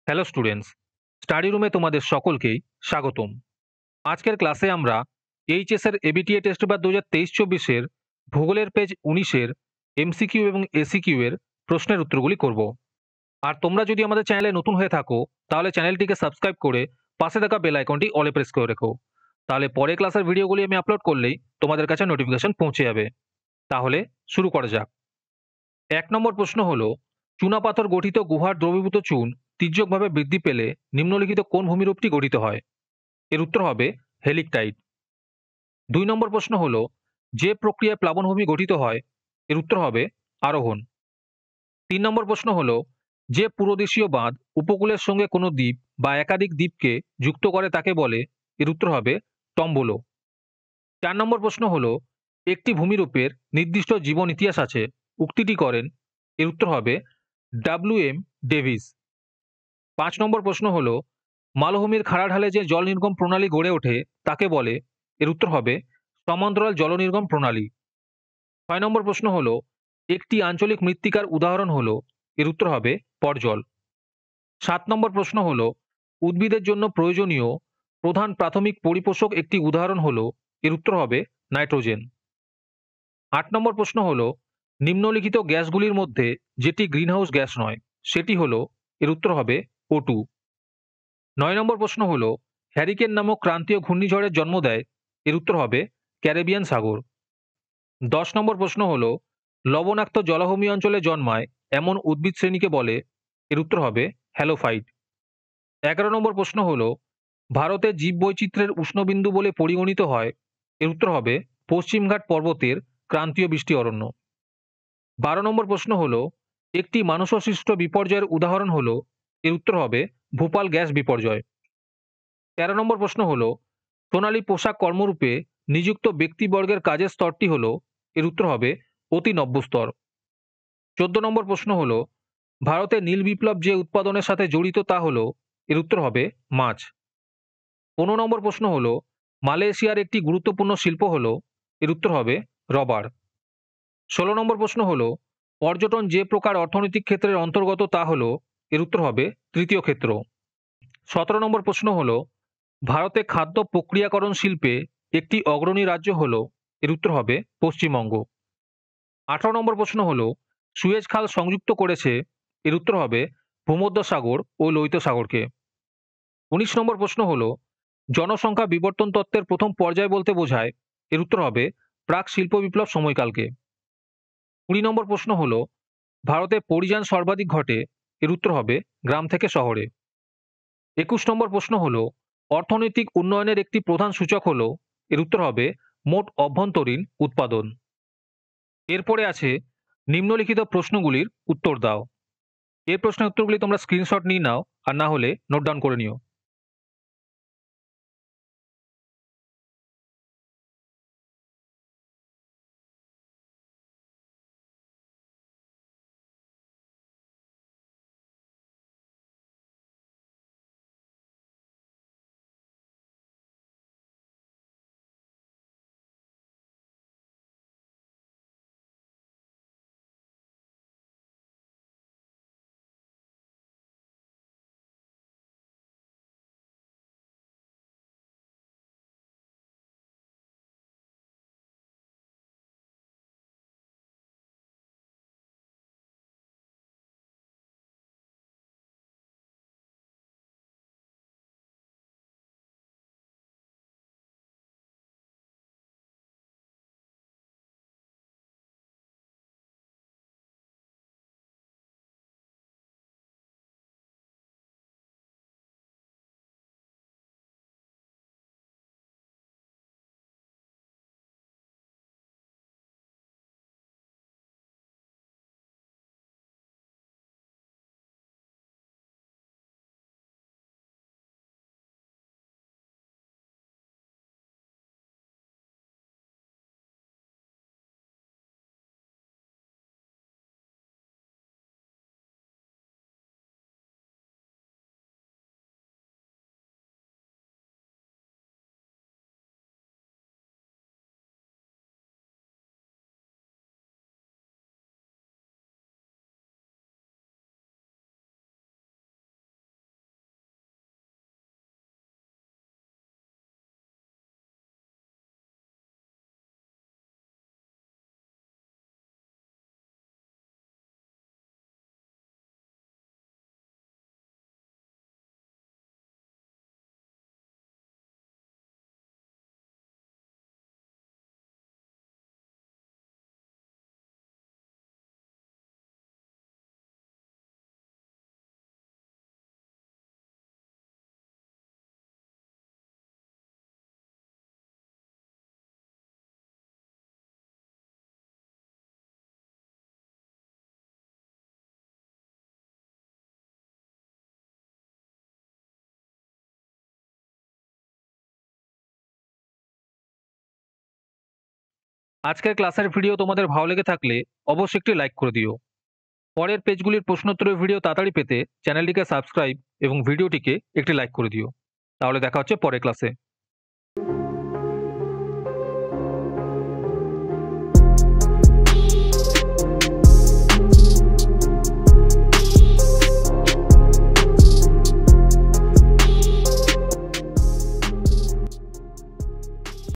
Hello students, study রুমে তোমাদের সকলকেই স্বাগতম। আজকের ক্লাসে আমরা এইচএস এর এবিটিএ টেস্ট পেপার 2023-24 এর ভূগোলের পেজ 19 এর এমসিকিউ এবং এসিকিউ এর প্রশ্নের উত্তরগুলি করব। আর তোমরা যদি আমাদের চ্যানেলে নতুন হয়ে থাকো তাহলে চ্যানেলটিকে সাবস্ক্রাইব করে পাশে থাকা বেল আইকনটি অলে প্রেস করে রেখো। তাহলে পরে ক্লাসের ভিডিওগুলি আমি আপলোড করলেই তোমাদের কাছে নোটিফিকেশন পৌঁছে যাবে। তাহলে শুরু করা যাক। ১ নম্বর প্রশ্ন হলো, চুনাপাথর গঠিত গুহার দ্রবীভূত চুন তির্যকভাবে বৃদ্ধি পেলে নিম্নলিখিত কোন ভূমিরূপটি গঠিত হয়? এর উত্তর হবে হেলিকটাইট। ২ নম্বর প্রশ্ন হলো, যে প্রক্রিয়ায় প্লাবনভূমি গঠিত হয়? এর উত্তর হবে আরোহণ। ৩ নম্বর প্রশ্ন হলো, যে পুরোদেশীয় বাঁধ উপকূলের সঙ্গে কোনো দ্বীপ বা একাধিক দ্বীপকে যুক্ত করে তাকে বলে? এর উত্তর হবে টম্বলো। ৪ নম্বর প্রশ্ন হলো, একটি ভূমিরূপের নির্দিষ্ট জীবন ইতিহাস আছে, উক্তিটি করেন? এর উত্তর হবে ডব্লিউ.এম. ডেভিস। ৫ নম্বর প্রশ্ন হলো, মালভূমির খাড়া ঢালে যে জল নির্গম প্রণালী গড়ে ওঠে তাকে বলে? এর উত্তর হবে সমান্তরাল জল নির্গম প্রণালী। ৬ নম্বর প্রশ্ন হলো, একটি আঞ্চলিক মৃত্তিকার উদাহরণ হলো? এর উত্তর হবে পর্জল। ৭ নম্বর প্রশ্ন হলো, উদ্ভিদের জন্য প্রয়োজনীয় প্রধান প্রাথমিক পরিপোষক একটি উদাহরণ হলো? এর উত্তর হবে নাইট্রোজেন। ৮ নম্বর প্রশ্ন হলো, নিম্নলিখিত গ্যাসগুলির মধ্যে যেটি গ্রিনহাউস গ্যাস নয় সেটি হলো? এর উত্তর হবে O2। ৯ নম্বর প্রশ্ন হলো, হ্যারিকেন নামক ক্রান্তীয় ঘূর্ণিঝড়ের জন্ম দেয়? এর উত্তর হবে ক্যারিবিয়ান সাগর। ১০ নম্বর প্রশ্ন হলো, লবণাক্ত জলাভূমি অঞ্চলে জন্মায় এমন উদ্ভিদ শ্রেণীকে বলে? এর উত্তর হবে হ্যালোফাইট। ১১ নম্বর প্রশ্ন হলো, ভারতের জীববৈচিত্র্যের উষ্ণবিন্দু বলে পরিগণিত হয়? এর উত্তর হবে পশ্চিমঘাট পর্বতের ক্রান্তীয় বৃষ্টি অরণ্য। ১২ নম্বর প্রশ্ন হলো, একটি মানুষসৃষ্ট বিপর্যয়ের উদাহরণ হলো? এর উত্তর হবে ভোপাল গ্যাস বিপর্যয়। ১৩ নম্বর প্রশ্ন হলো, সোনালী পোশাক কর্মরূপে নিযুক্ত ব্যক্তিবর্গের কাজের স্তরটি হলো? এর উত্তর হবে অতি নব্য স্তর। ১৪ নম্বর প্রশ্ন হলো, ভারতে নীল বিপ্লব যে উৎপাদনের সাথে জড়িত তা হলো? এর উত্তর হবে মাছ। ১৫ নম্বর প্রশ্ন হলো, মালয়েশিয়ার একটি গুরুত্বপূর্ণ শিল্প হলো? এর উত্তর হবে রবার। ১৬ নম্বর প্রশ্ন হলো, পর্যটন যে প্রকার অর্থনৈতিক ক্ষেত্রের অন্তর্গত তা হলো? এর উত্তর হবে তৃতীয় ক্ষেত্র। ১৭ নম্বর প্রশ্ন হলো, ভারতে খাদ্য প্রক্রিয়াকরণ শিল্পে একটি অগ্রণী রাজ্য হলো? এর উত্তর হবে পশ্চিমবঙ্গ। ১৮ নম্বর প্রশ্ন হলো, সুয়েজ খাল সংযুক্ত করেছে? এর উত্তর হবে ভূমধ্যসাগর ও লোহিত সাগরকে। ১৯ নম্বর প্রশ্ন হলো, জনসংখ্যা বিবর্তন তত্ত্বের প্রথম পর্যায় বলতে বোঝায়? এর উত্তর হবে প্রাক শিল্প বিপ্লব সময়কালকে। ২০ নম্বর প্রশ্ন হলো, ভারতে পরিযান সর্বাধিক ঘটে? এর উত্তর হবে গ্রাম থেকে শহরে। ২১ নম্বর প্রশ্ন হলো, অর্থনৈতিক উন্নয়নের একটি প্রধান সূচক হলো? এর উত্তর হবে মোট অভ্যন্তরীণ উৎপাদন। এরপরে আছে নিম্নলিখিত প্রশ্নগুলির উত্তর দাও। এই প্রশ্নের উত্তরগুলি তোমরা স্ক্রিনশট নিয়ে নাও, আর না হলে নোট ডাউন করে নিও। আজকের ক্লাসের ভিডিও তোমাদের ভালো লেগে থাকলে অবশ্যই একটি লাইক করে দিও। পরের পেজগুলির প্রশ্নোত্তরের ভিডিও তাড়াতাড়ি পেতে চ্যানেলটিকে সাবস্ক্রাইব এবং ভিডিওটিকে একটি লাইক করে দিও। তাহলে দেখা হচ্ছে পরের ক্লাসে।